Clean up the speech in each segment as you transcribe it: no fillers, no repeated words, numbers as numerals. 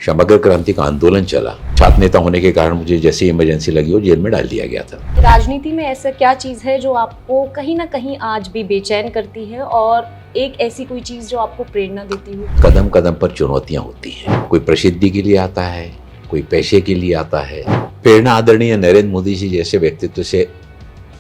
समग्र क्रांति का आंदोलन चला। छात्र नेता होने के कारण मुझे जैसे इमरजेंसी लगी वो जेल में डाल दिया गया था। राजनीति में ऐसा क्या चीज़ है जो आपको कहीं ना कहीं आज भी बेचैन करती है और एक ऐसी कोई चीज़ जो आपको प्रेरणा देती हो? कदम कदम पर चुनौतियां होती हैं। कोई प्रसिद्धि के लिए आता है, कोई पैसे के लिए आता है। प्रेरणा आदरणीय नरेंद्र मोदी जी जैसे व्यक्तित्व से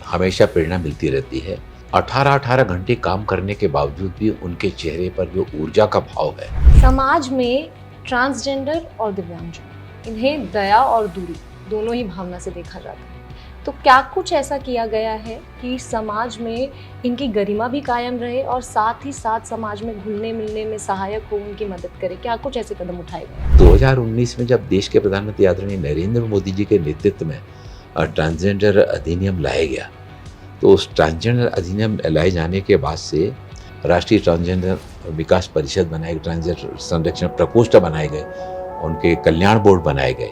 हमेशा प्रेरणा मिलती रहती है। 18-18 घंटे काम करने के बावजूद भी उनके चेहरे पर जो ऊर्जा का भाव है। समाज में ट्रांसजेंडर और दिव्यांगजन, इन्हें दया और दूरी दोनों ही भावना से देखा जाता है। तो क्या कुछ ऐसा किया गया है कि समाज में इनकी गरिमा भी कायम रहे और साथ ही साथ समाज में घुलने मिलने में सहायक हो, उनकी मदद करे? क्या कुछ ऐसे कदम उठाए गए? 2019 में जब देश के प्रधानमंत्री आदरणीय नरेंद्र मोदी जी के नेतृत्व में ट्रांसजेंडर अधिनियम लाया गया, तो उस ट्रांसजेंडर अधिनियम लाए जाने के बाद से राष्ट्रीय ट्रांसजेंडर विकास परिषद बनाए, ट्रांसजेंडर संरक्षण प्रकोष्ठ बनाए गए, उनके कल्याण बोर्ड बनाए गए।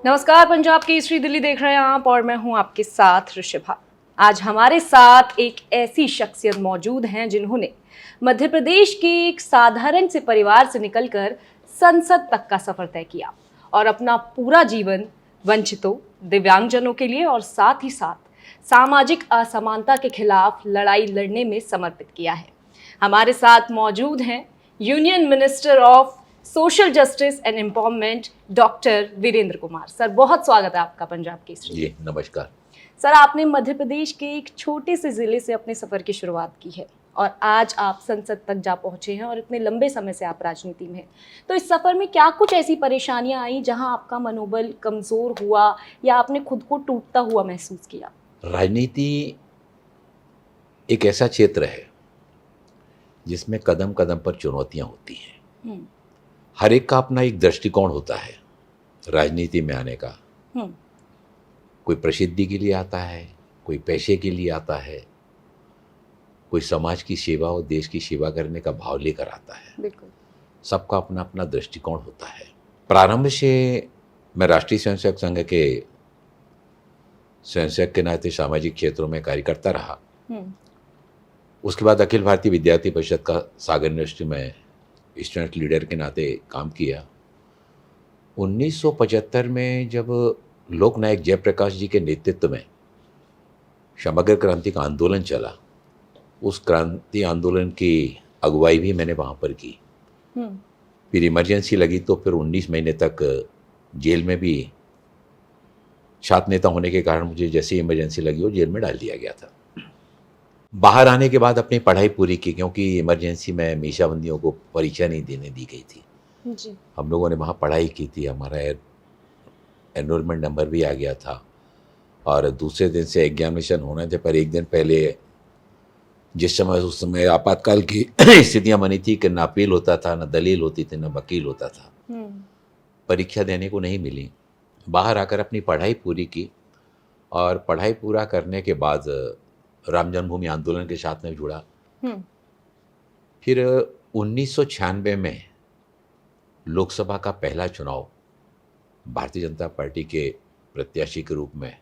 नमस्कार, पंजाब की श्री दिल्ली देख रहे हैं आप और मैं हूं आपके साथ ऋषभा। आज हमारे साथ एक ऐसी शख्सियत मौजूद हैं जिन्होंने मध्य प्रदेश के एक साधारण से परिवार से निकलकर संसद तक का सफर तय किया और अपना पूरा जीवन वंचितों, दिव्यांगजनों के लिए और साथ ही साथ सामाजिक असमानता के खिलाफ लड़ाई लड़ने में समर्पित किया है। हमारे साथ मौजूद हैं union minister of social justice and empowerment doctor Virendra Kumar. Sir, बहुत स्वागत है आपका पंजाब केसरी। जी नमस्कार। सर, आपने मध्य प्रदेश के एक छोटे से जिले से अपने सफर की शुरुआत की है और आज आप संसद तक जा पहुंचे हैं और इतने लंबे समय से आप राजनीति में हैं। तो इस सफर में क्या कुछ ऐसी परेशानियां आई जहां आपका मनोबल कमजोर हुआ या आपने खुद को टूटता हुआ महसूस किया? राजनीति एक ऐसा क्षेत्र है जिसमें कदम कदम पर चुनौतियां होती हैं। हर एक का अपना एक दृष्टिकोण होता है राजनीति में आने का। कोई प्रसिद्धि के लिए आता है, कोई पैसे के लिए आता है, कोई समाज की सेवा और देश की सेवा करने का भाव लेकर आता है। बिल्कुल। सबका अपना अपना दृष्टिकोण होता है। प्रारंभ से मैं राष्ट्रीय स्वयंसेवक संघ के स्वयंसेवक के नाते सामाजिक क्षेत्रों में कार्य करता रहा। उसके बाद अखिल भारतीय विद्यार्थी परिषद का सागर यूनिवर्सिटी में स्टूडेंट लीडर के नाते काम किया। 1975 में जब लोकनायक जयप्रकाश जी के नेतृत्व में समग्र क्रांति का आंदोलन चला, उस क्रांति आंदोलन की अगुवाई भी मैंने वहाँ पर की। फिर इमरजेंसी लगी तो फिर 19 महीने तक जेल में भी, छात्र नेता होने के कारण मुझे जैसे इमरजेंसी लगी वो जेल में डाल दिया गया था। बाहर आने के बाद अपनी पढ़ाई पूरी की, क्योंकि इमरजेंसी में मीसाबंदियों को परीक्षा नहीं देने दी गई थी। जी। हम लोगों ने वहाँ पढ़ाई की थी, हमारा एनरोलमेंट नंबर भी आ गया था और दूसरे दिन से एग्जामिनेशन होने थे, पर एक दिन पहले जिस समय उस समय आपातकाल की स्थितियाँ बनी थी कि ना अपील होता था, ना दलील होती थी, ना वकील होता था, परीक्षा देने को नहीं मिली। बाहर आकर अपनी पढ़ाई पूरी की और पढ़ाई पूरा करने के बाद राम जन्मभूमि आंदोलन के साथ में जुड़ा। फिर 1996 में लोकसभा का पहला चुनाव भारतीय जनता पार्टी के प्रत्याशी के रूप में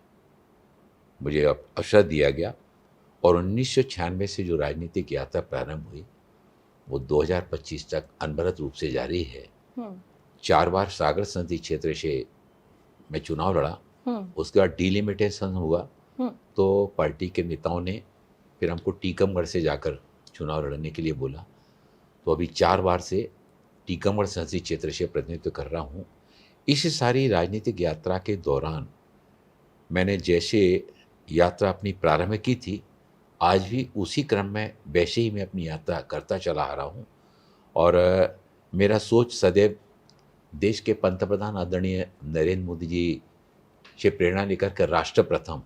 मुझे अवसर दिया गया और 1996 से जो राजनीतिक यात्रा प्रारंभ हुई वो 2025 तक अनवरत रूप से जारी है। 4 बार सागर संसदीय क्षेत्र से मैं चुनाव लड़ा। उसके बाद डिलिमिटेशन हुआ तो पार्टी के नेताओं ने फिर हमको टीकमगढ़ से जाकर चुनाव लड़ने के लिए बोला। तो अभी 4 बार से टीकमगढ़ संसदीय क्षेत्र से प्रतिनिधित्व कर रहा हूँ। इस सारी राजनीतिक यात्रा के दौरान मैंने जैसे यात्रा अपनी प्रारंभ की थी, आज भी उसी क्रम में वैसे ही मैं अपनी यात्रा करता चला आ रहा हूँ और मेरा सोच सदैव देश के पंतप्रधान आदरणीय नरेंद्र मोदी जी से प्रेरणा लेकर के राष्ट्र प्रथम।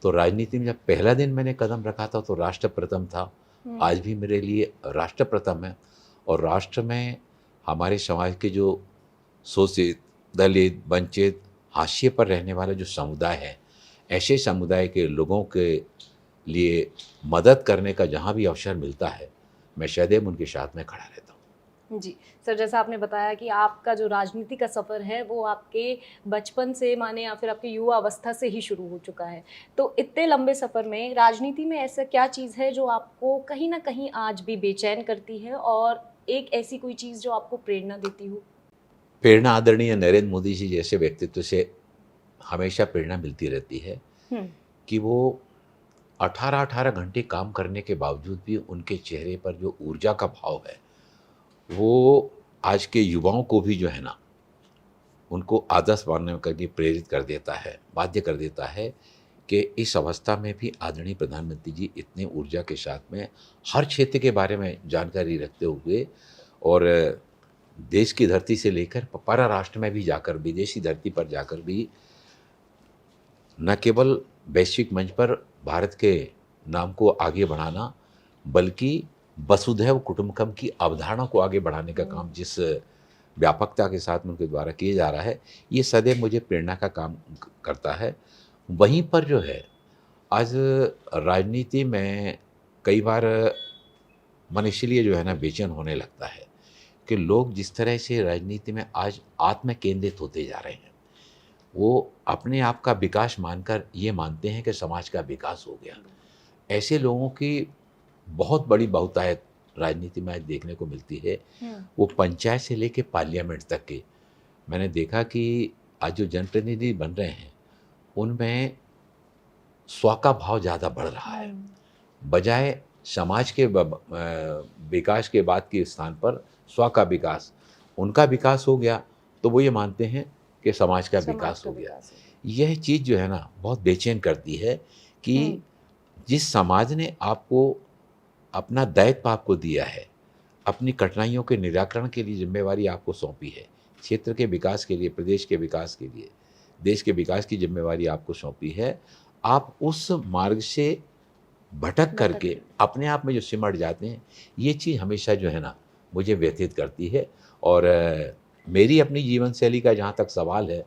तो राजनीति में जब पहला दिन मैंने कदम रखा था तो राष्ट्र प्रथम था। आज भी मेरे लिए राष्ट्र प्रथम है और राष्ट्र में हमारे समाज के जो शोषित, दलित, वंचित, हाशिए पर रहने वाला जो समुदाय है, ऐसे समुदाय के लोगों के लिए मदद करने का जहाँ भी अवसर मिलता है मैं सदैव उनके साथ में खड़ा रहता हूँ। जी सर, जैसा आपने बताया कि आपका जो राजनीति का सफ़र है वो आपके बचपन से माने या फिर आपके युवा अवस्था से ही शुरू हो चुका है। तो इतने लंबे सफ़र में राजनीति में ऐसा क्या चीज़ है जो आपको कहीं ना कहीं आज भी बेचैन करती है और एक ऐसी कोई चीज़ जो आपको प्रेरणा देती हो? प्रेरणा आदरणीय नरेंद्र मोदी जी जैसे व्यक्तित्व से हमेशा प्रेरणा मिलती रहती है हम्म, कि वो 18-18 घंटे काम करने के बावजूद भी उनके चेहरे पर जो ऊर्जा का भाव है वो आज के युवाओं को भी जो है ना उनको आदर्श मानने के लिए प्रेरित कर देता है, बाध्य कर देता है कि इस अवस्था में भी आदरणीय प्रधानमंत्री जी इतने ऊर्जा के साथ में हर क्षेत्र के बारे में जानकारी रखते हुए और देश की धरती से लेकर परराष्ट्र में भी जाकर, विदेशी धरती पर जाकर भी न केवल वैश्विक मंच पर भारत के नाम को आगे बढ़ाना बल्कि वसुधैव कुटुंबकम की अवधारणा को आगे बढ़ाने का काम जिस व्यापकता के साथ में उनके द्वारा किया जा रहा है, ये सदैव मुझे प्रेरणा का काम करता है। वहीं पर जो है आज राजनीति में कई बार मन इसलिए जो है ना बेचैन होने लगता है कि लोग जिस तरह से राजनीति में आज आत्म केंद्रित होते जा रहे हैं, वो अपने आप का विकास मानकर ये मानते हैं कि समाज का विकास हो गया। ऐसे लोगों की बहुत बड़ी बहुतायत राजनीति में आज देखने को मिलती है। वो पंचायत से लेके पार्लियामेंट तक के मैंने देखा कि आज जो जनप्रतिनिधि बन रहे हैं उनमें स्व का भाव ज़्यादा बढ़ रहा है, बजाय समाज के विकास के बाद के स्थान पर स्व का विकास, उनका विकास हो गया तो वो ये मानते हैं कि समाज का विकास हो गया। यह चीज़ जो है ना बहुत बेचैन करती है कि जिस समाज ने आपको अपना दायित्व आपको दिया है, अपनी कठिनाइयों के निराकरण के लिए जिम्मेवारी आपको सौंपी है, क्षेत्र के विकास के लिए, प्रदेश के विकास के लिए, देश के विकास की जिम्मेवारी आपको सौंपी है, आप उस मार्ग से भटक करके अपने आप में जो सिमट जाते हैं, ये चीज़ हमेशा जो है ना मुझे व्यथित करती है। और मेरी अपनी जीवन शैली का जहाँ तक सवाल है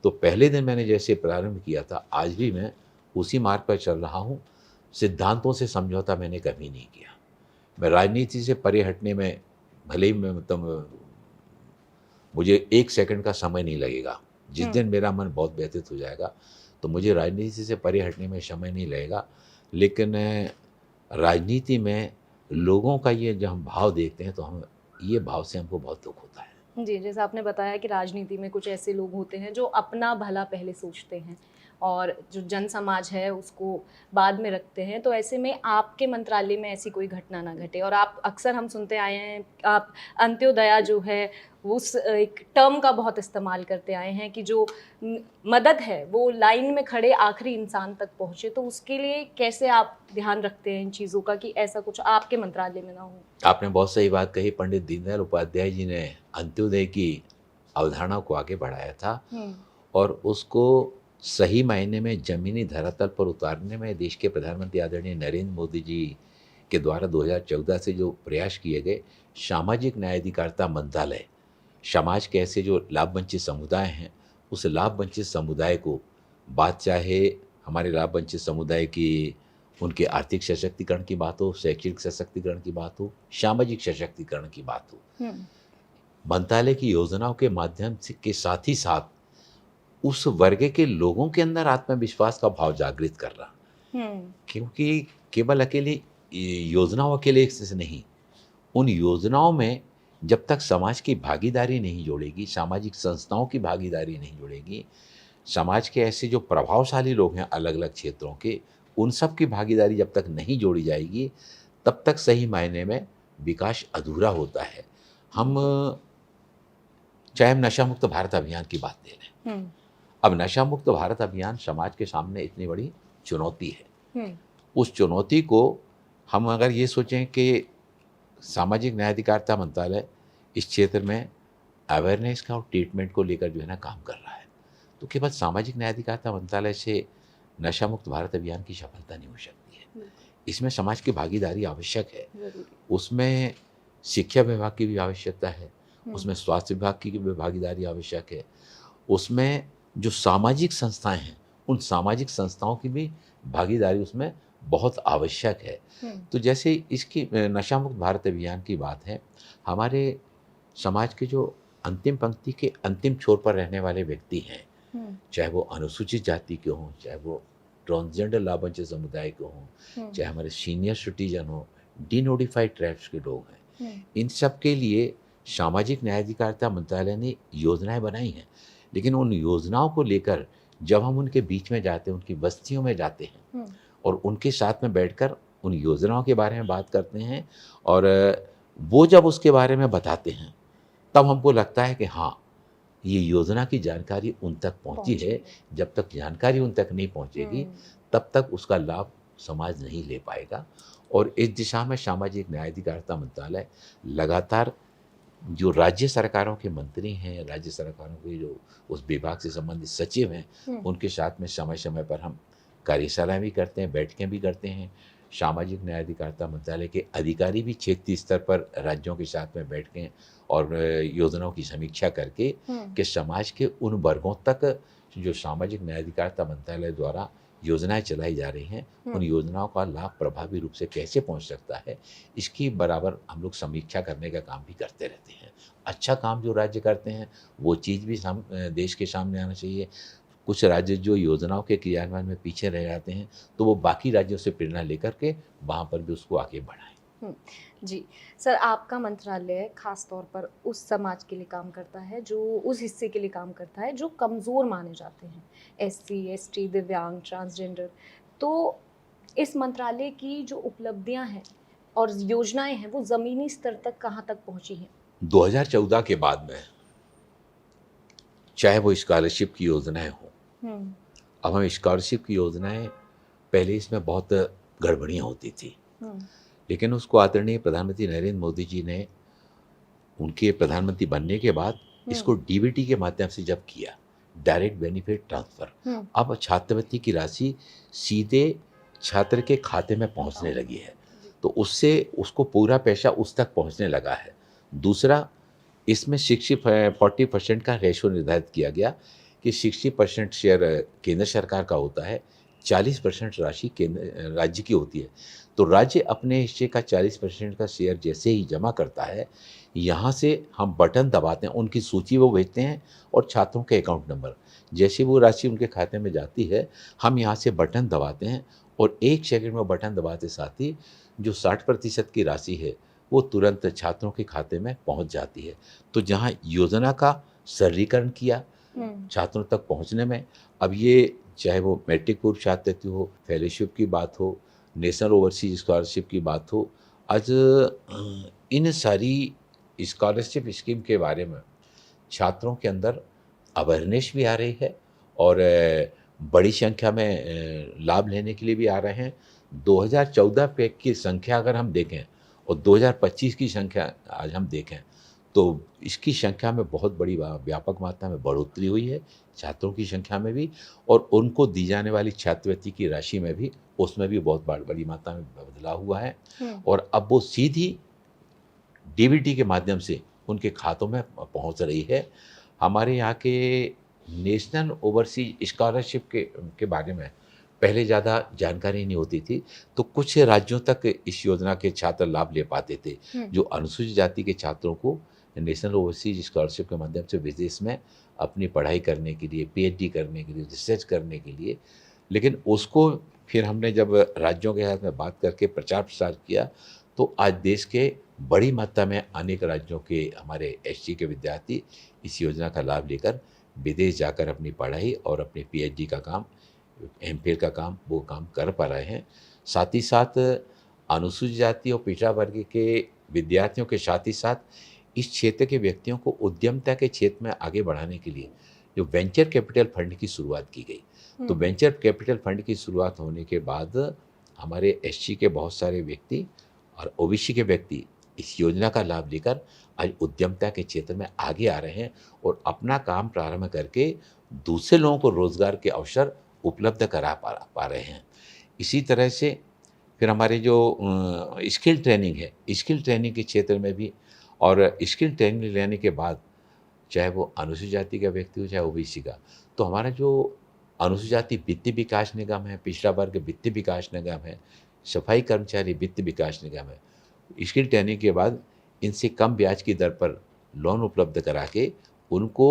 तो पहले दिन मैंने जैसे प्रारंभ किया था, आज भी मैं उसी मार्ग पर चल रहा हूँ। सिद्धांतों से समझौता मैंने कभी नहीं किया। मैं राजनीति से परे हटने में भले ही मैं मुझे 1 सेकंड का समय नहीं लगेगा। जिस दिन मेरा मन बहुत व्यथित हो जाएगा तो मुझे राजनीति से परे हटने में समय नहीं लगेगा। लेकिन राजनीति में लोगों का ये जब हम भाव देखते हैं तो हम ये भाव से हमको बहुत दुख होता है। जी, जैसा आपने बताया कि राजनीति में कुछ ऐसे लोग होते हैं जो अपना भला पहले सोचते हैं और जो जन समाज है उसको बाद में रखते हैं। तो ऐसे में आपके मंत्रालय में ऐसी कोई घटना ना घटे। और आप अक्सर हम सुनते आए हैं, आप अंत्योदया जो है उस एक टर्म का बहुत इस्तेमाल करते आए हैं कि जो मदद है वो लाइन में खड़े आखिरी इंसान तक पहुँचे। तो उसके लिए कैसे आप ध्यान रखते हैं इन चीज़ों का कि ऐसा कुछ आपके मंत्रालय में ना हो? आपने बहुत सही बात कही। पंडित दीनदयाल उपाध्याय जी ने अंत्योदय की अवधारणा को आगे बढ़ाया था और उसको सही मायने में जमीनी धरातल पर उतारने में देश के प्रधानमंत्री आदरणीय नरेंद्र मोदी जी के द्वारा 2014 से जो प्रयास किए गए, सामाजिक न्याय अधिकारिता मंत्रालय, समाज के ऐसे जो लाभ वंचित समुदाय हैं उस लाभ वंचित समुदाय को, बात चाहे हमारे लाभ वंचित समुदाय की उनके आर्थिक सशक्तिकरण की बात हो, शैक्षिक सशक्तिकरण की बात हो, सामाजिक सशक्तिकरण की बात हो, मंत्रालय की योजनाओं के माध्यम से के साथ ही साथ उस वर्ग के लोगों के अंदर आत्मविश्वास का भाव जागृत कर रहा। क्योंकि केवल अकेली योजनाओं अकेले से नहीं, उन योजनाओं में जब तक समाज की भागीदारी नहीं जोड़ेगी, सामाजिक संस्थाओं की भागीदारी नहीं जोड़ेगी, समाज के ऐसे जो प्रभावशाली लोग हैं अलग अलग क्षेत्रों के, उन सब की भागीदारी जब तक नहीं जोड़ी जाएगी तब तक सही मायने में विकास अधूरा होता है। हम चाहे हम नशा मुक्त भारत अभियान की बात ले लें, अब नशा मुक्त भारत अभियान समाज के सामने इतनी बड़ी चुनौती है। उस चुनौती को हम अगर ये सोचें कि सामाजिक न्याय अधिकारिता मंत्रालय इस क्षेत्र में अवेयरनेस का और ट्रीटमेंट को लेकर जो है ना काम कर रहा है, तो केवल सामाजिक न्याय अधिकारिता मंत्रालय से नशा मुक्त भारत अभियान की सफलता नहीं हो सकती है। इसमें समाज की भागीदारी आवश्यक है, उसमें शिक्षा विभाग की भी आवश्यकता है, उसमें स्वास्थ्य विभाग की भी भागीदारी आवश्यक है, उसमें जो सामाजिक संस्थाएं हैं उन सामाजिक संस्थाओं की भी भागीदारी उसमें बहुत आवश्यक है। तो जैसे इसकी नशा मुक्त भारत अभियान की बात है, हमारे समाज के जो अंतिम पंक्ति के अंतिम छोर पर रहने वाले व्यक्ति हैं, चाहे वो अनुसूचित जाति के हों, चाहे वो ट्रांसजेंडर लाभ वंचित समुदाय के हों, चाहे हमारे सीनियर सिटीजन हो, डिनोटिफाइड ट्राइब्स के लोग हैं, इन सब के लिए सामाजिक न्याय अधिकारिता मंत्रालय ने योजनाएं बनाई हैं, लेकिन उन योजनाओं को लेकर जब हम उनके बीच में जाते हैं, उनकी बस्तियों में जाते हैं और उनके साथ में बैठकर उन योजनाओं के बारे में बात करते हैं और वो जब उसके बारे में बताते हैं, तब हमको लगता है कि हाँ, ये योजना की जानकारी उन तक पहुंची है। जब तक जानकारी उन तक नहीं पहुंचेगी, तब तक उसका लाभ समाज नहीं ले पाएगा। और इस दिशा में सामाजिक न्याय अधिकारिता मंत्रालय लगातार जो राज्य सरकारों के मंत्री हैं, राज्य सरकारों के जो उस विभाग से संबंधित सचिव हैं, उनके साथ में समय समय पर हम कार्यशालाएं भी करते हैं, बैठकें भी करते हैं। सामाजिक न्याय अधिकारिता मंत्रालय के अधिकारी भी क्षेत्रीय स्तर पर राज्यों के साथ में बैठ के और योजनाओं की समीक्षा करके कि समाज के उन वर्गों तक जो सामाजिक न्याय अधिकारिता मंत्रालय द्वारा योजनाएं चलाई जा रही हैं, उन योजनाओं का लाभ प्रभावी रूप से कैसे पहुंच सकता है, इसकी बराबर हम लोग समीक्षा करने का काम भी करते रहते हैं। अच्छा काम जो राज्य करते हैं वो चीज़ भी देश के सामने आना चाहिए। कुछ राज्य जो योजनाओं के क्रियान्वयन में पीछे रह जाते हैं, तो वो बाकी राज्यों से प्रेरणा लेकर के वहाँ पर भी उसको आगे बढ़ाएं। जी सर, आपका मंत्रालय खास तौर पर उस समाज के लिए काम करता है, जो उस हिस्से के लिए काम करता है जो कमज़ोर माने जाते हैं, एससी, एसटी, दिव्यांग, ट्रांसजेंडर। तो इस मंत्रालय की जो उपलब्धियां हैं और योजनाएं हैं, वो ज़मीनी स्तर तक कहाँ तक पहुंची हैं? 2014 के बाद में चाहे वो स्कॉलरशिप की योजनाएं हों, अब हम स्कॉलरशिप की योजनाएं, पहले इसमें बहुत गड़बड़ियाँ होती थी, लेकिन उसको आदरणीय प्रधानमंत्री नरेंद्र मोदी जी ने उनके प्रधानमंत्री बनने के बाद इसको डीबीटी के माध्यम से जब किया, डायरेक्ट बेनिफिट ट्रांसफ़र, अब छात्रवृत्ति की राशि सीधे छात्र के खाते में पहुंचने लगी है, तो उससे उसको पूरा पैसा उस तक पहुंचने लगा है। दूसरा, इसमें 40% का रेशो निर्धारित किया गया कि 60% शेयर केंद्र सरकार का होता है, 40% राशि केंद्र राज्य की होती है। तो राज्य अपने हिस्से का 40% का शेयर जैसे ही जमा करता है, यहाँ से हम बटन दबाते हैं, उनकी सूची वो भेजते हैं और छात्रों के अकाउंट नंबर, जैसे वो राशि उनके खाते में जाती है, हम यहाँ से बटन दबाते हैं और 1 सेकंड में बटन दबाते साथ ही जो 60% की राशि है वो तुरंत छात्रों के खाते में पहुँच जाती है। तो जहाँ योजना का सरलीकरण किया छात्रों तक पहुँचने में, अब ये चाहे वो मैट्रिक पूर्व छात्रवृत्ति हो, फेलोशिप की बात हो, नेशनल ओवरसीज स्कॉलरशिप की बात हो, आज इन सारी स्कॉलरशिप स्कीम के बारे में छात्रों के अंदर अवेयरनेस भी आ रही है और बड़ी संख्या में लाभ लेने के लिए भी आ रहे हैं। 2014 पे की संख्या अगर हम देखें और 2025 की संख्या आज हम देखें, तो इसकी संख्या में बहुत बड़ी व्यापक मात्रा में बढ़ोतरी हुई है, छात्रों की संख्या में भी, और उनको दी जाने वाली छात्रवृत्ति की राशि में भी, उसमें भी बहुत बड़ी मात्रा में बदलाव हुआ है और अब वो सीधी डीबीटी के माध्यम से उनके खातों में पहुंच रही है। हमारे यहाँ के नेशनल ओवरसीज स्कॉलरशिप के बारे में पहले ज़्यादा जानकारी नहीं होती थी, तो कुछ राज्यों तक इस योजना के छात्र लाभ ले पाते थे, जो अनुसूचित जाति के छात्रों को नेशनल ओवरसीज स्कॉलरशिप के माध्यम से विदेश में अपनी पढ़ाई करने के लिए, पीएचडी करने के लिए, रिसर्च करने के लिए, लेकिन उसको फिर हमने जब राज्यों के साथ में बात करके प्रचार प्रसार किया, तो आज देश के बड़ी मात्रा में अनेक राज्यों के हमारे एससी के विद्यार्थी इस योजना का लाभ लेकर विदेश जाकर अपनी पढ़ाई और अपनी पीएचडी का काम, एमफिल का काम, वो काम कर पा रहे हैं। साथ ही साथ अनुसूचित जाति और पिछड़ा वर्ग के विद्यार्थियों के साथ ही साथ इस क्षेत्र के व्यक्तियों को उद्यमता के क्षेत्र में आगे बढ़ाने के लिए जो वेंचर कैपिटल फंड की शुरुआत की गई, तो वेंचर कैपिटल फंड की शुरुआत होने के बाद हमारे एससी के बहुत सारे व्यक्ति और ओबीसी के व्यक्ति इस योजना का लाभ लेकर आज उद्यमता के क्षेत्र में आगे आ रहे हैं और अपना काम प्रारंभ करके दूसरे लोगों को रोजगार के अवसर उपलब्ध करा पा रहे हैं। इसी तरह से फिर हमारे जो स्किल ट्रेनिंग है, स्किल ट्रेनिंग के क्षेत्र में भी, और स्किल ट्रेनिंग लेने के बाद चाहे वो अनुसूचित जाति का व्यक्ति हो चाहे ओबीसी का, तो हमारा जो अनुसूचित जाति वित्त विकास निगम है, पिछड़ा वर्ग वित्त विकास निगम है, सफाई कर्मचारी वित्त विकास निगम है, स्किल ट्रेनिंग के बाद इनसे कम ब्याज की दर पर लोन उपलब्ध करा के उनको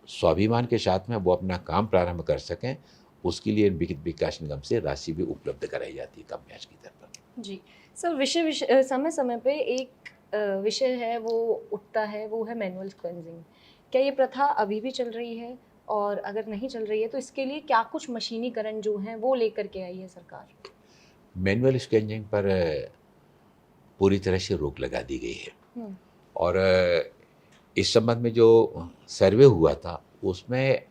स्वाभिमान के साथ में वो अपना काम प्रारंभ कर सकें, उसके लिए वित्त विकास निगम से राशि भी उपलब्ध कराई जाती है कम ब्याज की दर पर। जी सर, समय समय पे एक विषय है वो उठता है वो है मैनुअल क्लेंजिंग। क्या ये प्रथा अभी भी चल रही है? और अगर नहीं चल रही है तो इसके लिए क्या कुछ मशीनीकरण जो हैं वो लेकर के आई है सरकार? मैनुअल स्कैनिंग पर पूरी तरह से रोक लगा दी गई है। हुँ, और इस संबंध में जो सर्वे हुआ था उसमें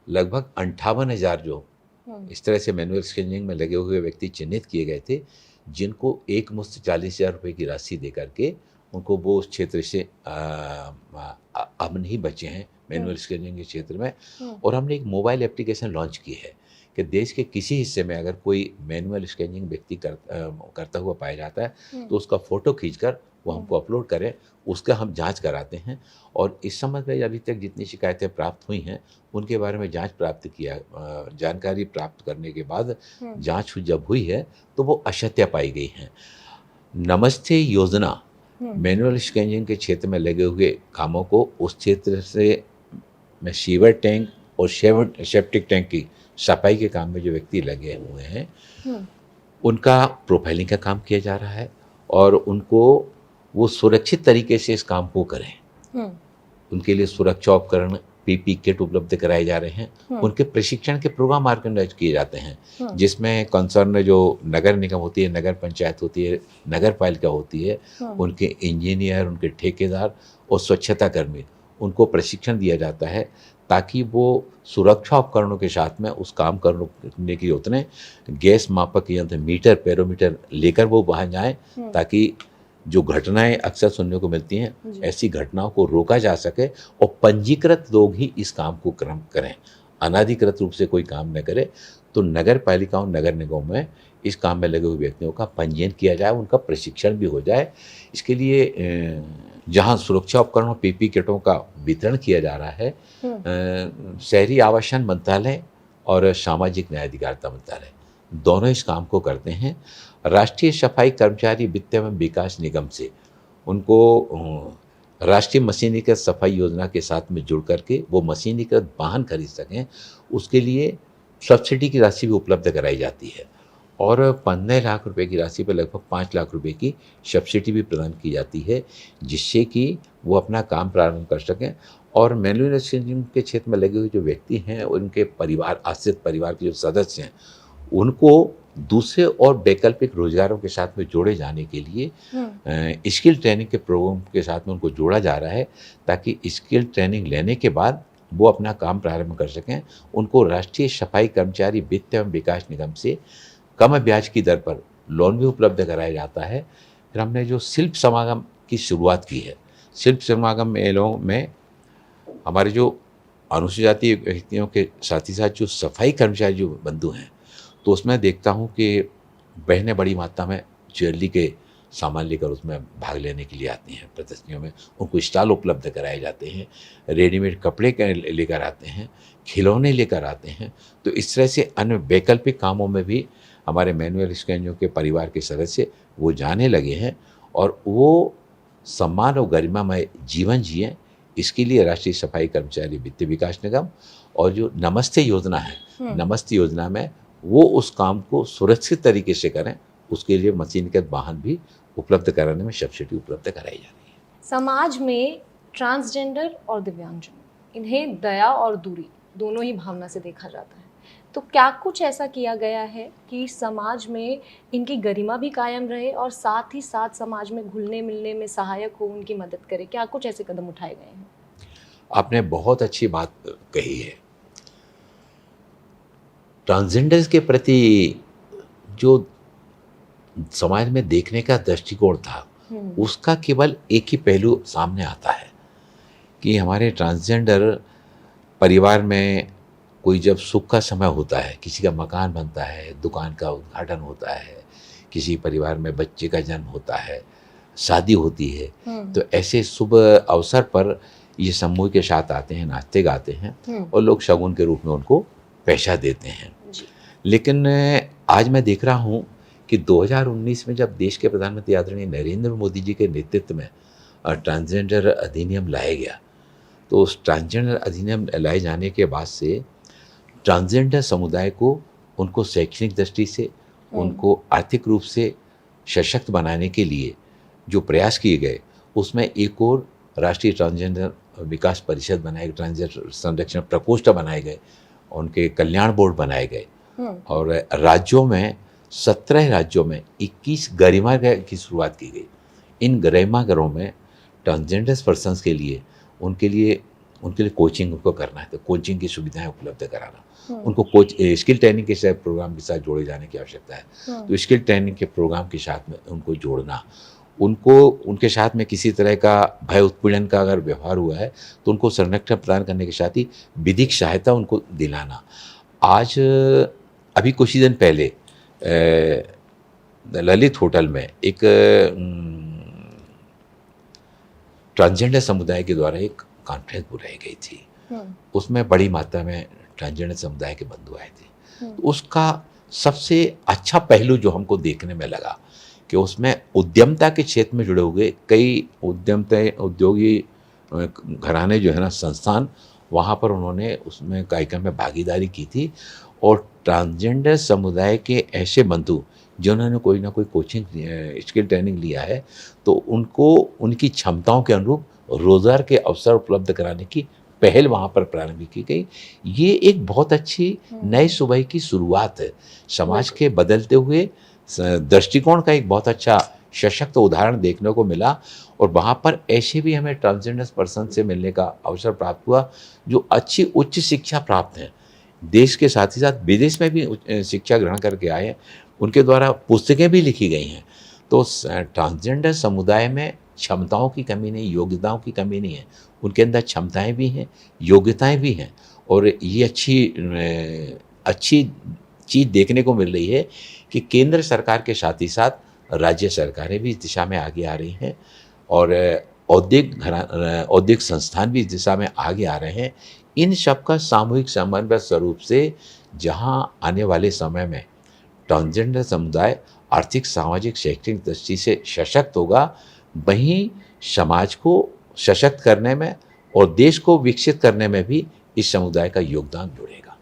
लगभग 58,000 जो हुँ, इस तरह से मैनुअल स्कैनिंग में लगे हुए व्यक्ति चिन्हित किए गए थे, जिनको एक मुश्त 40,000 रुपये की राशि दे करके उनको वो उस क्षेत्र से अब नहीं बचे हैं मैनुअल स्कैनिंग के क्षेत्र में। हुँ, और हमने एक मोबाइल एप्लीकेशन लॉन्च की है कि देश के किसी हिस्से में अगर कोई मैनुअल स्कैनिंग व्यक्ति करता हुआ पाया जाता है हुँ, तो उसका फ़ोटो खींचकर वो हमको अपलोड करें, उसका हम जांच कराते हैं। और इस संबंध में अभी तक जितनी शिकायतें प्राप्त हुई हैं उनके बारे में जानकारी प्राप्त करने के बाद हुँ, जांच जब हुई है तो वो असत्य पाई गई हैं। नमस्ते योजना हुँ, मैनुअल स्कैनिंग के क्षेत्र में लगे हुए कामों को उस क्षेत्र से में सीवर टैंक और सेप्टिक टैंक की सफाई के काम में जो व्यक्ति लगे हुए हैं हुँ, उनका प्रोफाइलिंग का काम किया जा रहा है और उनको वो सुरक्षित तरीके से इस काम को करें। हुँ, उनके लिए सुरक्षा उपकरण पीपी किट उपलब्ध कराए जा रहे हैं। हुँ, उनके प्रशिक्षण के प्रोग्राम ऑर्गेनाइज किए जाते हैं हुँ, जिसमें कंसर्न जो नगर निगम होती है, नगर पंचायत होती है, नगर पालिका होती है, हुँ, उनके इंजीनियर, उनके ठेकेदार और स्वच्छता कर्मी, उनको प्रशिक्षण दिया जाता है ताकि वो सुरक्षा उपकरणों के साथ में उस काम करने के लिए उतने गैस मापक यंत्र मीटर पेरोमीटर लेकर वो वहाँ जाएं हुँ, ताकि जो घटनाएं अक्सर सुनने को मिलती हैं जी, ऐसी घटनाओं को रोका जा सके और पंजीकृत लोग ही इस काम को क्रम करें, अनाधिकृत रूप से कोई काम न करे। तो नगर पालिकाओं नगर निगमों में इस काम में लगे हुए व्यक्तियों का पंजीयन किया जाए, उनका प्रशिक्षण भी हो जाए। इसके लिए जहाँ सुरक्षा उपकरणों पीपी किटों का वितरण किया जा रहा है, हुँ, शहरी आवासन मंत्रालय और सामाजिक न्याय अधिकारिता मंत्रालय दोनों इस काम को करते हैं। राष्ट्रीय सफाई कर्मचारी वित्त एवं विकास निगम से उनको राष्ट्रीय मशीनीकृत सफाई योजना के साथ में जुड़ करके वो मशीनीकृत वाहन खरीद सकें, उसके लिए सब्सिडी की राशि भी उपलब्ध कराई जाती है। और 15 लाख रुपए की राशि पर लगभग 5 लाख रुपए की सब्सिडी भी प्रदान की जाती है, जिससे कि वो अपना काम प्रारंभ कर सकें। और मैनुअल स्कैनिंग के क्षेत्र में लगे हुए जो व्यक्ति हैं, उनके परिवार, आश्रित परिवार के जो सदस्य हैं, उनको दूसरे और वैकल्पिक रोजगारों के साथ में जोड़े जाने के लिए हुँ, स्किल ट्रेनिंग के प्रोग्राम के साथ में उनको जोड़ा जा रहा है ताकि स्किल ट्रेनिंग लेने के बाद वो अपना काम प्रारंभ कर सकें। उनको राष्ट्रीय सफाई कर्मचारी वित्त एवं विकास निगम से कम ब्याज की दर पर लोन भी उपलब्ध कराया जाता है। फिर हमने जो शिल्प समागम की शुरुआत की है, शिल्प समागम मेलों में हमारे जो अनुसूचित जाति व्यक्तियों के साथ ही साथ जो सफाई कर्मचारी जो बंधु हैं, तो उसमें देखता हूँ कि बहनें बड़ी मात्रा में ज्वेलरी के सामान लेकर उसमें भाग लेने के लिए आती हैं प्रदर्शनियों में। उनको स्टॉल उपलब्ध कराए जाते हैं, रेडीमेड कपड़े लेकर आते हैं, खिलौने लेकर आते हैं। तो इस तरह से अन्य वैकल्पिक कामों में भी हमारे मैनुअल स्कैनियों के परिवार के सदस्य वो जाने लगे हैं और वो सम्मान और गरिमामय जीवन जिएं। इसके लिए राष्ट्रीय सफाई कर्मचारी वित्त विकास निगम और जो नमस्ते योजना है, नमस्ते योजना में वो उस काम को सुरक्षित तरीके से करें, उसके लिए मशीनीकृत वाहन भी उपलब्ध कराने में सब्सिडी उपलब्ध कराई जा रही है। समाज में ट्रांसजेंडर और दिव्यांगजन इन्हें दया और दूरी दोनों ही भावना से देखा जाता है। तो क्या कुछ ऐसा किया गया है कि समाज में इनकी गरिमा भी कायम रहे और साथ ही साथ समाज में घुलने मिलने में सहायक हो, उनकी मदद करे? क्या कुछ ऐसे कदम उठाए गए हैं? आपने बहुत अच्छी बात कही है। ट्रांसजेंडर्स के प्रति जो समाज में देखने का दृष्टिकोण था, उसका केवल एक ही पहलू सामने आता है कि हमारे ट्रांसजेंडर परिवार में कोई जब सुख का समय होता है, किसी का मकान बनता है, दुकान का उद्घाटन होता है, किसी परिवार में बच्चे का जन्म होता है, शादी होती है, तो ऐसे शुभ अवसर पर ये समूह के साथ आते हैं, नाचते गाते हैं और लोग शगुन के रूप में उनको पैसा देते हैं। जी। लेकिन आज मैं देख रहा हूँ कि 2019 में जब देश के प्रधानमंत्री आदरणीय नरेंद्र मोदी जी के नेतृत्व में ट्रांसजेंडर अधिनियम लाया गया, तो उस ट्रांसजेंडर अधिनियम लाए जाने के बाद से ट्रांसजेंडर समुदाय को उनको शैक्षणिक दृष्टि से, उनको आर्थिक रूप से सशक्त बनाने के लिए जो प्रयास किए गए उसमें एक और राष्ट्रीय ट्रांसजेंडर विकास परिषद बनाए, ट्रांसजेंडर संरक्षण प्रकोष्ठ बनाए गए, उनके कल्याण बोर्ड बनाए गए और राज्यों में 17 राज्यों में 21 गरिमा घर की शुरुआत की गई। इन गरिमा घरों में ट्रांसजेंडर पर्सन्स के लिए उनके लिए कोचिंग उनको करना है, तो कोचिंग की सुविधाएं उपलब्ध कराना, उनको स्किल ट्रेनिंग के साथ प्रोग्राम के साथ जोड़े जाने की आवश्यकता है। तो स्किल ट्रेनिंग के प्रोग्राम के साथ में उनको जोड़ना, उनके साथ में किसी तरह का भय उत्पीड़न का अगर व्यवहार हुआ है तो उनको संरक्षण प्रदान करने के साथ ही विधिक सहायता उनको दिलाना। आज अभी कुछ ही दिन पहले ललित होटल में एक ट्रांसजेंडर समुदाय के द्वारा एक कॉन्फ्रेंस बुलाई गई थी। उसमें बड़ी मात्रा में ट्रांसजेंडर समुदाय के बंधु आए थे। तो उसका सबसे अच्छा पहलू जो हमको देखने में लगा कि उसमें उद्यमता के क्षेत्र में जुड़े हुए कई उद्योगी घराने जो है ना, संस्थान, वहाँ पर उन्होंने उसमें कार्यक्रम में भागीदारी की थी और ट्रांसजेंडर समुदाय के ऐसे बंधु जिन्होंने कोई ना कोई कोचिंग स्किल ट्रेनिंग लिया है तो उनको उनकी क्षमताओं के अनुरूप रोज़गार के अवसर उपलब्ध कराने की पहल वहाँ पर प्रारंभ की गई। ये एक बहुत अच्छी नए सुबह की शुरुआत है। समाज के बदलते हुए दृष्टिकोण का एक बहुत अच्छा सशक्त उदाहरण देखने को मिला और वहाँ पर ऐसे भी हमें ट्रांसजेंडर पर्सन से मिलने का अवसर प्राप्त हुआ जो अच्छी उच्च शिक्षा प्राप्त हैं, देश के साथ ही साथ विदेश में भी शिक्षा ग्रहण करके आए हैं, उनके द्वारा पुस्तकें भी लिखी गई हैं। तो ट्रांसजेंडर समुदाय में क्षमताओं की कमी नहीं, योग्यताओं की कमी नहीं है, उनके अंदर क्षमताएं भी हैं, योग्यताएं भी हैं और ये अच्छी चीज़ देखने को मिल रही है कि केंद्र सरकार के साथ ही साथ राज्य सरकारें भी इस दिशा में आगे आ रही हैं और औद्योगिक संस्थान भी इस दिशा में आगे आ रहे हैं। इन सब का सामूहिक समन्वय स्वरूप से जहां आने वाले समय में ट्रांसजेंडर समुदाय आर्थिक, सामाजिक, शैक्षणिक दृष्टि से सशक्त होगा, वहीं समाज को सशक्त करने में और देश को विकसित करने में भी इस समुदाय का योगदान जुड़ेगा।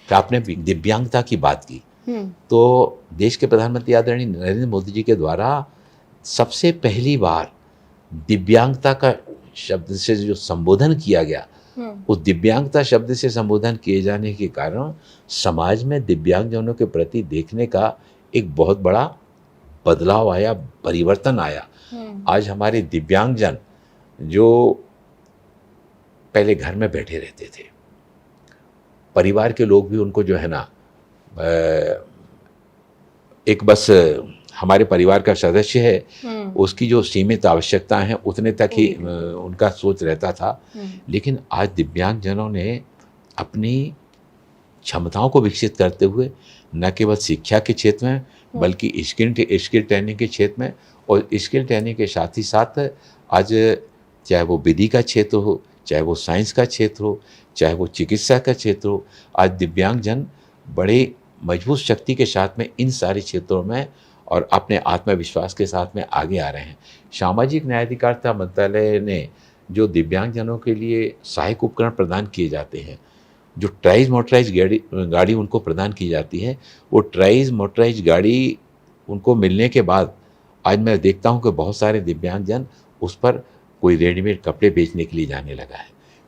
तो आपने दिव्यांगता की बात की, तो देश के प्रधानमंत्री आदरणीय नरेंद्र मोदी जी के द्वारा सबसे पहली बार दिव्यांगता का शब्द से जो संबोधन किया गया, उस दिव्यांगता शब्द से संबोधन किए जाने के कारण समाज में दिव्यांगजनों के प्रति देखने का एक बहुत बड़ा बदलाव आया, परिवर्तन आया। आज हमारे दिव्यांगजन जो पहले घर में बैठे रहते थे, परिवार के लोग भी उनको जो है ना एक बस हमारे परिवार का सदस्य है, उसकी जो सीमित आवश्यकताएं हैं उतने तक ही उनका सोच रहता था। लेकिन आज दिव्यांगजनों ने अपनी क्षमताओं को विकसित करते हुए न केवल शिक्षा के क्षेत्र में बल्कि स्किल ट्रेनिंग के क्षेत्र में और स्किल ट्रेनिंग के साथ ही साथ आज चाहे वो विधि का क्षेत्र हो, चाहे वो साइंस का क्षेत्र हो, चाहे वो चिकित्सा का क्षेत्र हो, आज दिव्यांगजन बड़े मजबूत शक्ति के साथ में इन सारे क्षेत्रों में और अपने आत्मविश्वास के साथ में आगे आ रहे हैं। सामाजिक न्याय अधिकारिता मंत्रालय ने जो दिव्यांगजनों के लिए सहायक उपकरण प्रदान किए जाते हैं, जो ट्राइज मोटराइज गाड़ी उनको प्रदान की जाती है, वो ट्राइज मोटराइज गाड़ी उनको मिलने के बाद आज मैं देखता हूँ कि बहुत सारे दिव्यांगजन उस पर कोई रेडीमेड कपड़े बेचने के लिए जाने लगा है,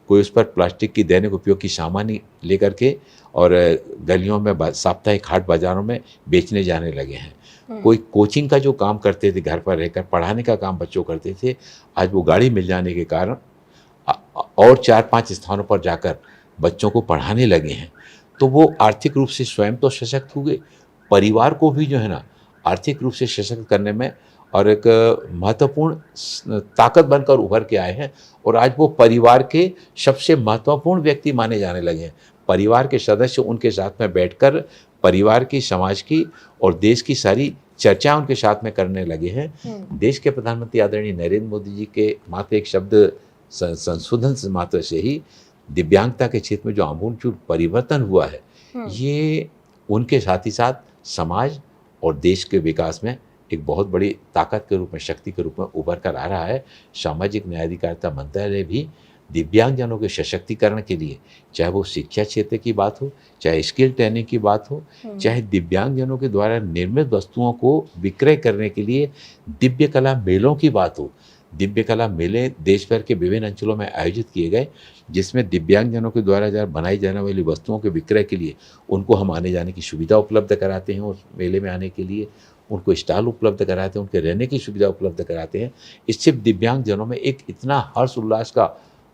कोई उस पर प्लास्टिक की दैनिक उपयोग की सामान लेकर के और गलियों में साप्ताहिक हाट बाज़ारों में बेचने जाने लगे हैं। कोई कोचिंग का जो काम करते थे, घर पर रहकर पढ़ाने का काम बच्चों करते थे, आज वो गाड़ी मिल जाने के कारण और 4-5 स्थानों पर जाकर बच्चों को पढ़ाने लगे हैं। तो वो आर्थिक रूप से स्वयं तो सशक्त हुए, परिवार को भी जो है ना आर्थिक रूप से सशक्त करने में और एक महत्वपूर्ण ताकत बनकर उभर के आए हैं और आज वो परिवार के सबसे महत्वपूर्ण व्यक्ति माने जाने लगे हैं। परिवार के सदस्य उनके साथ में बैठकर परिवार की, समाज की और देश की सारी चर्चा उनके साथ में करने लगे हैं। देश के प्रधानमंत्री आदरणीय नरेंद्र मोदी जी के मात्र एक शब्द संशोधन से मात्र से ही दिव्यांगता के क्षेत्र में जो आमूलचूल परिवर्तन हुआ है, ये उनके साथ ही साथ समाज और देश के विकास में एक बहुत बड़ी ताकत के रूप में, शक्ति के रूप में उभर कर आ रहा है। सामाजिक न्याय अधिकारिता मंत्रालय भी दिव्यांगजनों के सशक्तिकरण के लिए, चाहे वो शिक्षा क्षेत्र की बात हो, चाहे स्किल ट्रेनिंग की बात हो, चाहे दिव्यांगजनों के द्वारा निर्मित वस्तुओं को विक्रय करने के लिए दिव्य कला मेलों की बात हो। दिव्य कला मेले देश भर के विभिन्न अंचलों में आयोजित किए गए, जिसमें दिव्यांगजनों के द्वारा बनाई जाने वाली वस्तुओं के विक्रय के लिए उनको हम आने जाने की सुविधा उपलब्ध कराते हैं। उस मेले में आने के लिए उनको स्टॉल उपलब्ध कराते हैं, उनके रहने की सुविधा उपलब्ध कराते हैं। इससे दिव्यांगजनों में एक इतना हर्ष उल्लास का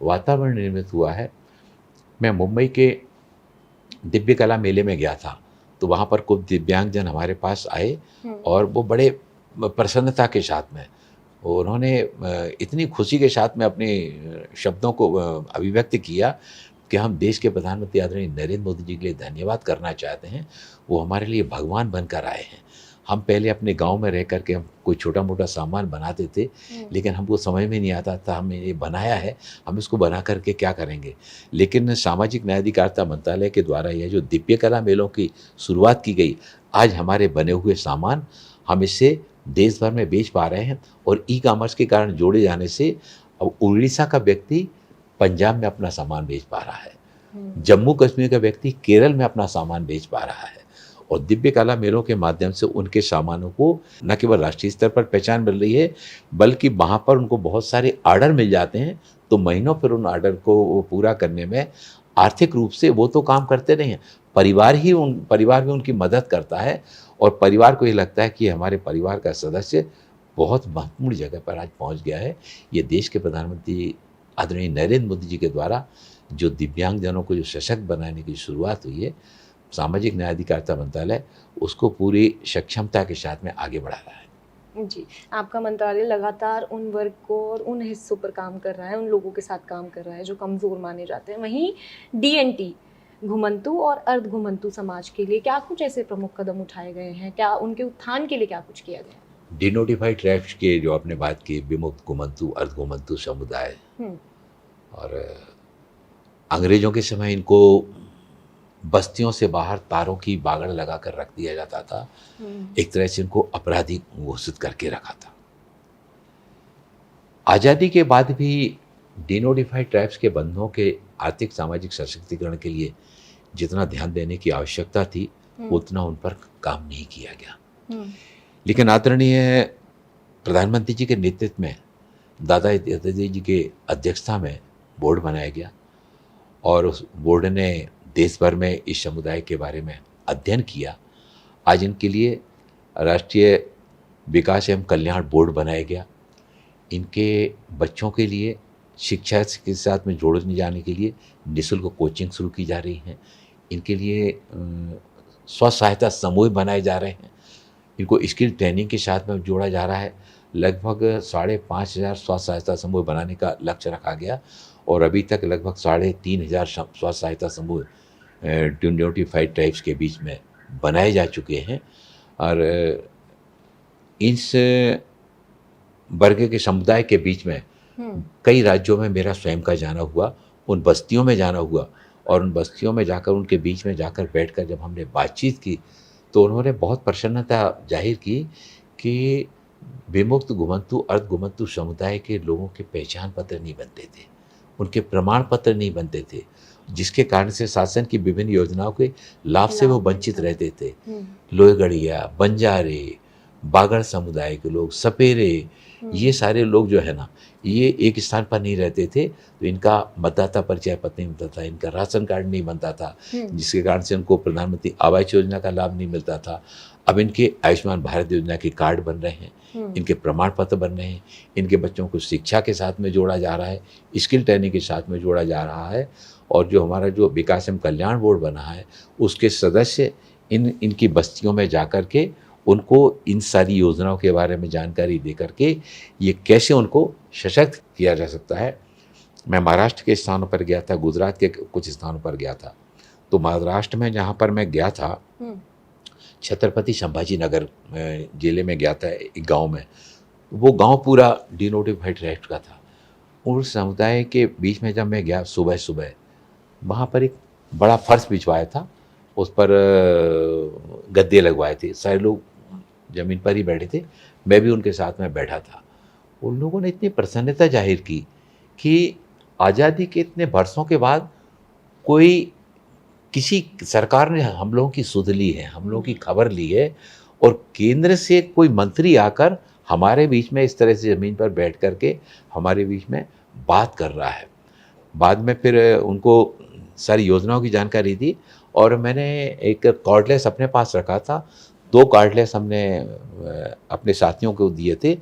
वातावरण निर्मित हुआ है। मैं मुंबई के दिव्य कला मेले में गया था, तो वहाँ पर कुछ दिव्यांगजन हमारे पास आए और वो बड़े प्रसन्नता के साथ में उन्होंने इतनी खुशी के साथ में अपने शब्दों को अभिव्यक्त किया कि हम देश के प्रधानमंत्री आदरणीय नरेंद्र मोदी जी के लिए धन्यवाद करना चाहते हैं। वो हमारे लिए भगवान बनकर आए हैं। हम पहले अपने गांव में रह करके हम कोई छोटा मोटा सामान बनाते थे, लेकिन हमको समझ में नहीं आता था हमने ये बनाया है, हम इसको बना करके क्या करेंगे। लेकिन सामाजिक न्याय अधिकारिता मंत्रालय के द्वारा यह जो दिव्य कला मेलों की शुरुआत की गई, आज हमारे बने हुए सामान हम इससे देश भर में बेच पा रहे हैं। और ई कॉमर्स के कारण जोड़े जाने से अब उड़ीसा का व्यक्ति पंजाब में अपना सामान बेच पा रहा है, जम्मू कश्मीर का व्यक्ति केरल में अपना सामान बेच पा रहा है। और दिव्य कला मेलों के माध्यम से उनके सामानों को न केवल राष्ट्रीय स्तर पर पहचान मिल रही है, बल्कि वहाँ पर उनको बहुत सारे ऑर्डर मिल जाते हैं। तो महीनों फिर उन ऑर्डर को पूरा करने में आर्थिक रूप से वो तो काम करते नहीं हैं, परिवार भी उनकी मदद करता है। और परिवार को ये लगता है कि हमारे परिवार का सदस्य बहुत महत्वपूर्ण जगह पर आज पहुंच गया है। ये देश के प्रधानमंत्री आदरणीय नरेंद्र मोदी जी के द्वारा जो दिव्यांगजनों को जो सशक्त बनाने की शुरुआत हुई है, सामाजिक न्याय अधिकारिता मंत्रालय उसको पूरी सक्षमता के साथ में आगे बढ़ा रहा है। जी, आपका मंत्रालय लगातार उन वर्ग को और उन हिस्सों पर काम कर रहा है, उन लोगों के साथ काम कर रहा है जो कमज़ोर माने जाते हैं। वहीं डीएनटी घुमंतु और अर्ध घुमंतु समाज के लिए क्या कुछ ऐसे प्रमुख कदम उठाए गए हैं? क्या उनके उत्थान के लिए क्या कुछ किया गया? डिनोटिफाइड ट्राइब्स के जो आपने बात की, विमुक्त घुमंतु अर्ध घुमंतु समुदाय, और अंग्रेजों के समय इनको बस्तियों से बाहर तारों की बागड़ लगा कर रख दिया जाता था। एक तरह से इनको अपराधी घोषित करके रखा था। आज़ादी के बाद भी डिनोटिफाइड ट्राइब्स के बंधुओं के आर्थिक सामाजिक सशक्तिकरण के लिए जितना ध्यान देने की आवश्यकता थी, उतना उन पर काम नहीं किया गया। लेकिन आदरणीय प्रधानमंत्री जी के नेतृत्व में दादा यतीन्द्र जी के अध्यक्षता में बोर्ड बनाया गया और उस बोर्ड ने देश भर में इस समुदाय के बारे में अध्ययन किया। आज इनके लिए राष्ट्रीय विकास एवं कल्याण बोर्ड बनाया गया। इनके बच्चों के लिए शिक्षा के साथ में जोड़ने जाने के लिए निःशुल्क कोचिंग शुरू की जा रही है। इनके लिए स्व सहायता समूह बनाए जा रहे हैं। इनको स्किल ट्रेनिंग के साथ में जोड़ा जा रहा है। लगभग 5,500 स्व सहायता समूह बनाने का लक्ष्य रखा गया और अभी तक लगभग 3,500 स्व सहायता समूह डिनोटिफाइड ट्राइब्स के बीच में बनाए जा चुके हैं। और इस वर्ग के समुदाय के बीच में कई राज्यों में मेरा स्वयं का जाना हुआ, उन बस्तियों में जाना हुआ और उन बस्तियों में जाकर उनके बीच में जाकर बैठकर जब हमने बातचीत की तो उन्होंने बहुत प्रसन्नता जाहिर की कि विमुक्त घुमंतु अर्ध घुमंतु समुदाय के लोगों के पहचान पत्र नहीं बनते थे, उनके प्रमाण पत्र नहीं बनते थे, जिसके कारण से शासन की विभिन्न योजनाओं के लाभ से वो वंचित रहते थे। लोहगढ़िया, बंजारे, बागड़ समुदाय के लोग, सपेरे, ये सारे लोग जो है ना, ये एक स्थान पर नहीं रहते थे, तो इनका मतदाता परिचय पत्र नहीं बनता था, इनका राशन कार्ड नहीं बनता था, जिसके कारण से इनको प्रधानमंत्री आवास योजना का लाभ नहीं मिलता था। अब इनके आयुष्मान भारत योजना के कार्ड बन रहे हैं, इनके प्रमाण पत्र बन रहे हैं, इनके बच्चों को शिक्षा के साथ में जोड़ा जा रहा है, स्किल ट्रेनिंग के साथ में जोड़ा जा रहा है। और जो हमारा जो विकास एवं कल्याण बोर्ड बना है, उसके सदस्य इनकी बस्तियों में जा कर के उनको इन सारी योजनाओं के बारे में जानकारी दे करके ये कैसे उनको सशक्त किया जा सकता है। मैं महाराष्ट्र के स्थानों पर गया था, गुजरात के कुछ स्थानों पर गया था। तो महाराष्ट्र में जहाँ पर मैं गया था, छत्रपति संभाजी नगर जिले में गया था, एक गांव में। वो गांव पूरा डिनोटिफाइड ट्राइब्स का था। उस समुदाय के बीच में जब मैं गया सुबह सुबह, वहाँ पर एक बड़ा फर्श बिछवाया था, उस पर गद्दे लगवाए थे, सारे लोग ज़मीन पर ही बैठे थे, मैं भी उनके साथ में बैठा था। उन लोगों ने इतनी प्रसन्नता जाहिर की कि आज़ादी के इतने बरसों के बाद कोई किसी सरकार ने हम लोगों की सुध ली है, हम लोगों की खबर ली है, और केंद्र से कोई मंत्री आकर हमारे बीच में इस तरह से ज़मीन पर बैठ कर के हमारे बीच में बात कर रहा है। बाद में फिर उनको सारी योजनाओं की जानकारी दी, और मैंने एक कॉर्डलेस अपने पास रखा था। 2 कॉर्डलेस हमने अपने साथियों को दिए थे,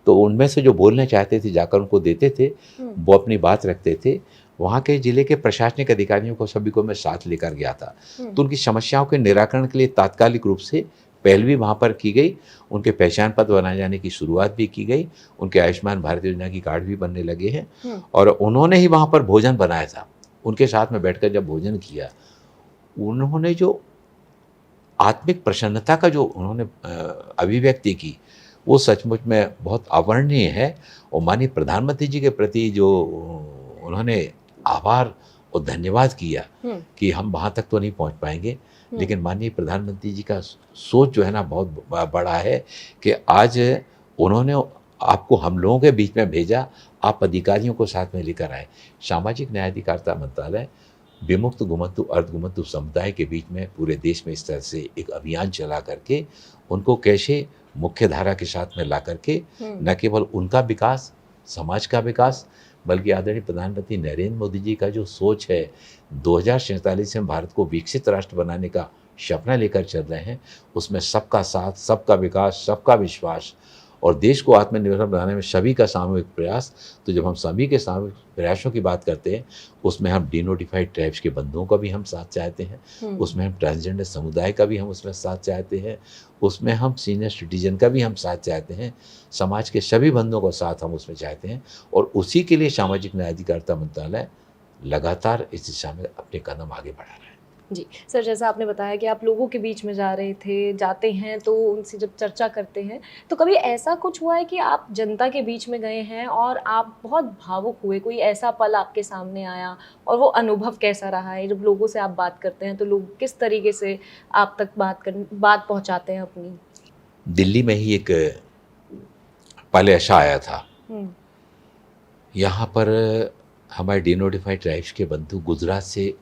तो उनमें से जो बोलना चाहते थे जाकर उनको देते थे, वो अपनी बात रखते थे। वहाँ के ज़िले के प्रशासनिक अधिकारियों को सभी को मैं साथ लेकर गया था। तो उनकी समस्याओं के निराकरण के लिए तात्कालिक रूप से पहल भी वहाँ पर की गई, उनके पहचान पत्र बनाए जाने की शुरुआत भी की गई, उनके आयुष्मान भारत योजना की कार्ड भी बनने लगे हैं, और उन्होंने ही वहाँ पर भोजन बनाया था। उनके साथ में बैठकर जब भोजन किया, उन्होंने जो आत्मिक प्रसन्नता का जो उन्होंने अभिव्यक्ति की, वो सचमुच में बहुत अवर्णनीय है। और माननीय प्रधानमंत्री जी के प्रति जो उन्होंने आभार और धन्यवाद किया कि हम वहाँ तक तो नहीं पहुँच पाएंगे, लेकिन माननीय प्रधानमंत्री जी का सोच जो है ना बहुत बड़ा है कि आज उन्होंने आपको हम लोगों के बीच में भेजा, आप अधिकारियों को साथ में लेकर आए। सामाजिक न्याय अधिकारिता मंत्रालय विमुक्त घुमंतु अर्धघुमंतु समुदाय के बीच में पूरे देश में इस तरह से एक अभियान चला करके उनको कैसे मुख्य धारा के साथ में ला करके न केवल उनका विकास, समाज का विकास, बल्कि आदरणीय प्रधानमंत्री नरेंद्र मोदी जी का जो सोच है 2047 में भारत को विकसित राष्ट्र बनाने का सपना लेकर चल रहे हैं, उसमें सबका साथ, सबका विकास, सबका विश्वास और देश को आत्मनिर्भर बनाने में सभी का सामूहिक प्रयास। तो जब हम सभी के सामूहिक प्रयासों की बात करते हैं, उसमें हम डिनोटिफाइड ट्राइब्स के बंधुओं का भी हम साथ चाहते हैं, उसमें हम ट्रांसजेंडर समुदाय का भी हम उसमें साथ चाहते हैं, उसमें हम सीनियर सिटीजन का भी हम साथ चाहते हैं, समाज के सभी बंधुओं का साथ हम उसमें चाहते हैं। और उसी के लिए सामाजिक न्याय अधिकारिता मंत्रालय लगातार इस दिशा में अपने कदम आगे बढ़ा रहा है। जी सर, जैसा आपने बताया कि आप लोगों के बीच में जा रहे थे, जाते हैं तो उनसे जब चर्चा करते हैं, तो कभी ऐसा कुछ हुआ है कि आप जनता के बीच में गए हैं और आप बहुत भावुक हुए, कोई ऐसा पल आपके सामने आया, और वो अनुभव कैसा रहा है? जब लोगों से आप बात करते हैं तो लोग किस तरीके से आप तक बात पहुंचाते हैं अपनी? दिल्ली में ही एक पल ऐसा आया था, यहाँ पर हमारे डिनोटिफाइड ट्राइब्स के बंधु गुजरात से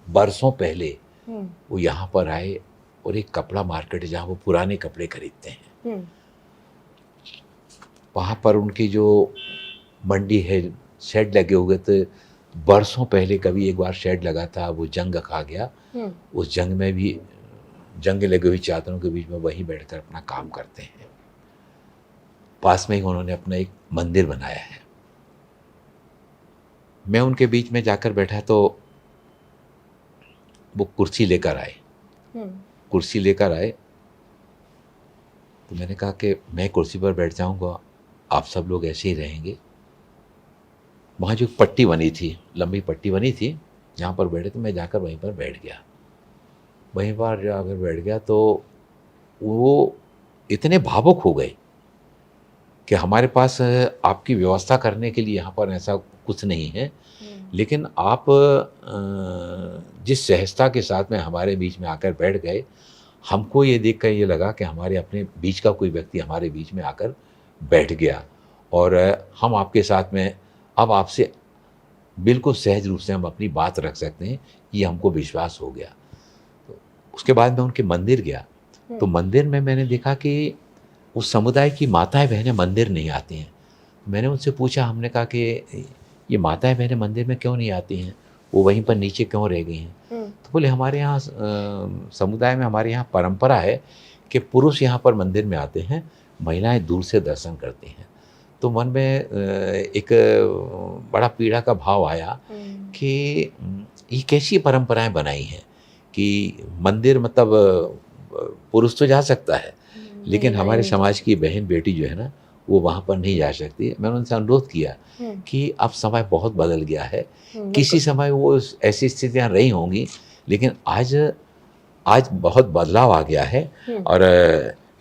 बरसों पहले वो यहाँ पर आए, और एक कपड़ा मार्केट है जहाँ वो पुराने कपड़े खरीदते हैं, वहाँ पर उनकी जो मंडी है, शेड लगे हुए थे। बरसों पहले कभी एक बार शेड लगा था, वो जंग खा गया। उस जंग में भी जंग लगी हुई चादरों के बीच में वहीं बैठकर अपना काम करते हैं। पास में ही उन्होंने अपना एक मंदिर बनाया है। मैं उनके बीच में जाकर बैठा तो वो कुर्सी लेकर आए। तो मैंने कहा कि मैं कुर्सी पर बैठ जाऊंगा, आप सब लोग ऐसे ही रहेंगे। वहाँ जो पट्टी बनी थी, लंबी पट्टी बनी थी, जहाँ पर बैठे थे, मैं जाकर वहीं पर बैठ गया। वहीं पर जाकर बैठ गया तो वो इतने भावुक हो गए कि हमारे पास आपकी व्यवस्था करने के लिए यहाँ पर ऐसा कुछ नहीं है, लेकिन आप जिस सहजता के साथ में हमारे बीच में आकर बैठ गए, हमको ये देख कर ये लगा कि हमारे अपने बीच का कोई व्यक्ति हमारे बीच में आकर बैठ गया, और हम आपके साथ में अब आपसे बिल्कुल सहज रूप से हम अपनी बात रख सकते हैं, ये हमको विश्वास हो गया। तो उसके बाद मैं उनके मंदिर गया, तो मंदिर में मैंने देखा कि उस समुदाय की माताएं बहनें मंदिर नहीं आती हैं। मैंने उनसे पूछा, हमने कहा कि ये माताएं बहनें मंदिर में क्यों नहीं आती हैं, वो वहीं पर नीचे क्यों रह गई हैं? तो बोले हमारे यहाँ समुदाय में हमारे यहाँ परंपरा है कि पुरुष यहाँ पर मंदिर में आते हैं, महिलाएं दूर से दर्शन करती हैं। तो मन में एक बड़ा पीड़ा का भाव आया कि ये कैसी परंपराएं बनाई हैं कि मंदिर मतलब पुरुष तो जा सकता है, लेकिन हमारे समाज की बहन बेटी जो है ना, वो वहाँ पर नहीं जा सकती। मैंने उनसे अनुरोध किया कि अब समय बहुत बदल गया है, किसी समय वो ऐसी स्थितियाँ रही होंगी, लेकिन आज बहुत बदलाव आ गया है। और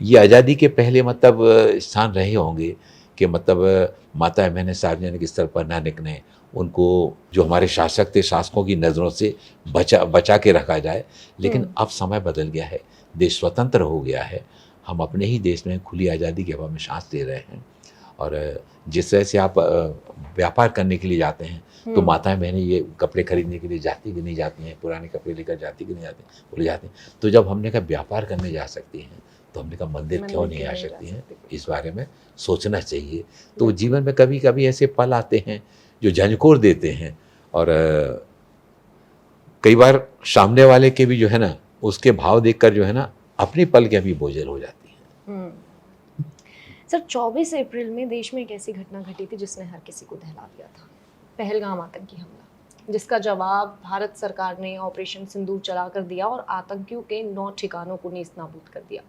ये आज़ादी के पहले मतलब स्थान रहे होंगे कि मतलब माताएं बहनें सार्वजनिक स्तर पर ना निकलें, उनको जो हमारे शासक थे शासकों की नज़रों से बचा के रखा जाए। लेकिन अब समय बदल गया है, देश स्वतंत्र हो गया है, हम अपने ही देश में खुली आज़ादी की हवा में सांस ले रहे हैं। और जिस तरह से आप व्यापार करने के लिए जाते हैं तो माताएं बहनें ये कपड़े खरीदने के लिए जाती कि नहीं जाती हैं, पुराने कपड़े लेकर जाती कि नहीं जाती, बोले जाती हैं। तो जब हमने कहा व्यापार करने जा सकती हैं, तो हमने कहा मंदिर क्यों नहीं आ सकती हैं, इस बारे में सोचना चाहिए। तो जीवन में कभी कभी ऐसे पल आते हैं जो झंझोर देते हैं, और कई बार सामने वाले के भी जो है ना, उसके भाव देखकर जो है ना, अपनी पलकें भी बोझिल हो जाती हैं। सर, 24 अप्रैल में देश में एक ऐसी घटना घटी थी जिसने हर किसी को दहला दिया था, पहलगाम आतंकी हमला, जिसका जवाब भारत सरकार ने ऑपरेशन सिंदूर चलाकर दिया और आतंकियों के 9 ठिकानों को नेस्तनाबूद कर दिया।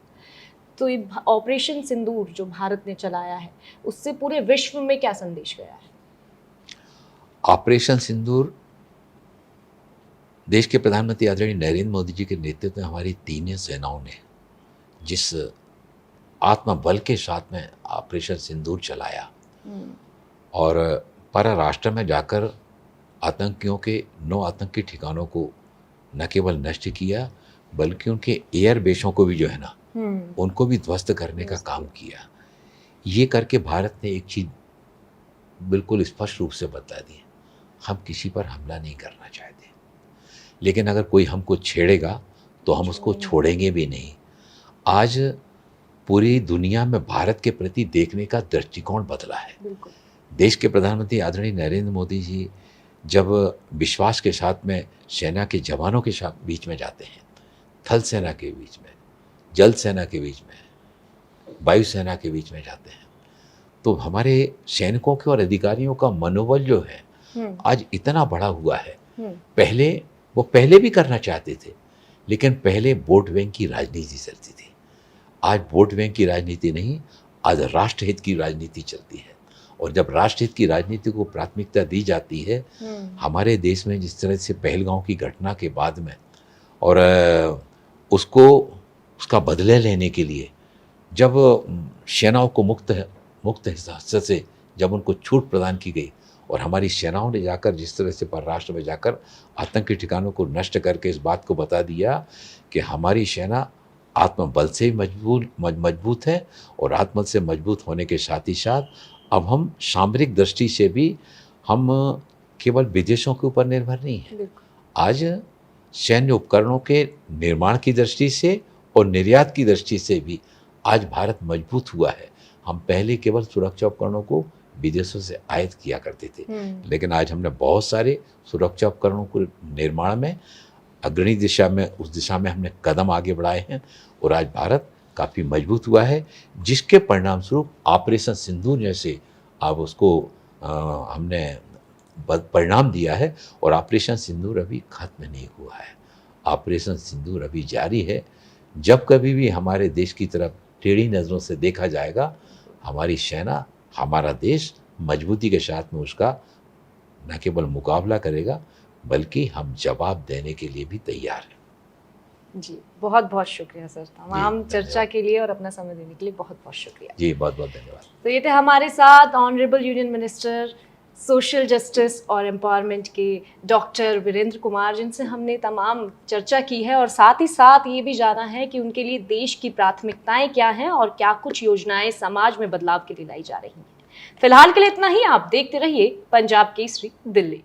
तो ये ऑपरेशन सिंदूर जो भारत ने चलाया है, उससे पूरे विश्व में क्या संदेश गया है? ऑपरेशन सिंदूर देश के प्रधानमंत्री आदरणीय नरेंद्र मोदी जी के नेतृत्व में हमारी तीनों सेनाओं ने जिस आत्मबल के साथ में ऑपरेशन सिंदूर चलाया और परराष्ट्र में जाकर आतंकियों के 9 आतंकी ठिकानों को न केवल नष्ट किया, बल्कि उनके एयर बेसों को भी जो है ना, उनको भी ध्वस्त करने का काम किया। ये करके भारत ने एक चीज़ बिल्कुल स्पष्ट रूप से बता दी, हम किसी पर हमला नहीं करना चाहते, लेकिन अगर कोई हमको छेड़ेगा तो हम उसको छोड़ेंगे भी नहीं। आज पूरी दुनिया में भारत के प्रति देखने का दृष्टिकोण बदला है। देश के प्रधानमंत्री आदरणीय नरेंद्र मोदी जी जब विश्वास के साथ में सेना के जवानों के साथ बीच में जाते हैं, थल सेना के बीच में, जल सेना के बीच में, वायुसेना के बीच में जाते हैं, तो हमारे सैनिकों के और अधिकारियों का मनोबल जो है आज इतना बढ़ा हुआ है। पहले भी करना चाहते थे, लेकिन पहले वोट बैंक की राजनीति चलती थी। आज वोट बैंक की राजनीति नहीं, आज राष्ट्रहित की राजनीति चलती है। और जब राष्ट्रहित की राजनीति को प्राथमिकता दी जाती है, हमारे देश में जिस तरह से पहलगांव की घटना के बाद में, और उसका बदले लेने के लिए जब सेनाओं को मुक्त हिस्से से जब उनको छूट प्रदान की गई, और हमारी सेनाओं ने जाकर जिस तरह से परराष्ट्र में जाकर आतंकी ठिकानों को नष्ट करके इस बात को बता दिया कि हमारी सेना आत्मबल से मजबूत है, और आत्मबल से मजबूत होने के साथ ही साथ अब हम सामरिक दृष्टि से भी हम केवल विदेशों के ऊपर निर्भर नहीं हैं। आज सैन्य उपकरणों के निर्माण की दृष्टि से और निर्यात की दृष्टि से भी आज भारत मजबूत हुआ है। हम पहले केवल सुरक्षा उपकरणों को विदेशों से आयात किया करते थे, लेकिन आज हमने बहुत सारे सुरक्षा उपकरणों को निर्माण में अग्रणी दिशा में, उस दिशा में हमने कदम आगे बढ़ाए हैं, और आज भारत काफ़ी मजबूत हुआ है, जिसके परिणाम स्वरूप ऑपरेशन सिंदूर जैसे अब उसको हमने परिणाम दिया है। और ऑपरेशन सिंदूर अभी खत्म नहीं हुआ है, ऑपरेशन सिंदूर अभी जारी है। जब कभी भी हमारे देश की तरफ टेढ़ी नज़रों से देखा जाएगा, हमारी सेना, हमारा देश मजबूती के साथ में उसका न केवल मुकाबला करेगा, बल्कि हम जवाब देने के लिए भी तैयार हैं। जी, बहुत बहुत शुक्रिया सर, तमाम चर्चा के लिए और अपना समय देने के लिए बहुत बहुत शुक्रिया। जी, बहुत बहुत धन्यवाद। तो ये थे हमारे साथ honourable union minister social justice और एम्पावरमेंट के डॉक्टर वीरेंद्र कुमार, जिनसे हमने तमाम चर्चा की है, और साथ ही साथ ये भी जाना है कि उनके लिए देश की प्राथमिकताएं क्या हैं और क्या कुछ योजनाएं समाज में बदलाव के लिए लाई जा रही हैं। फिलहाल के लिए इतना ही। आप देखते रहिए पंजाब केसरी दिल्ली।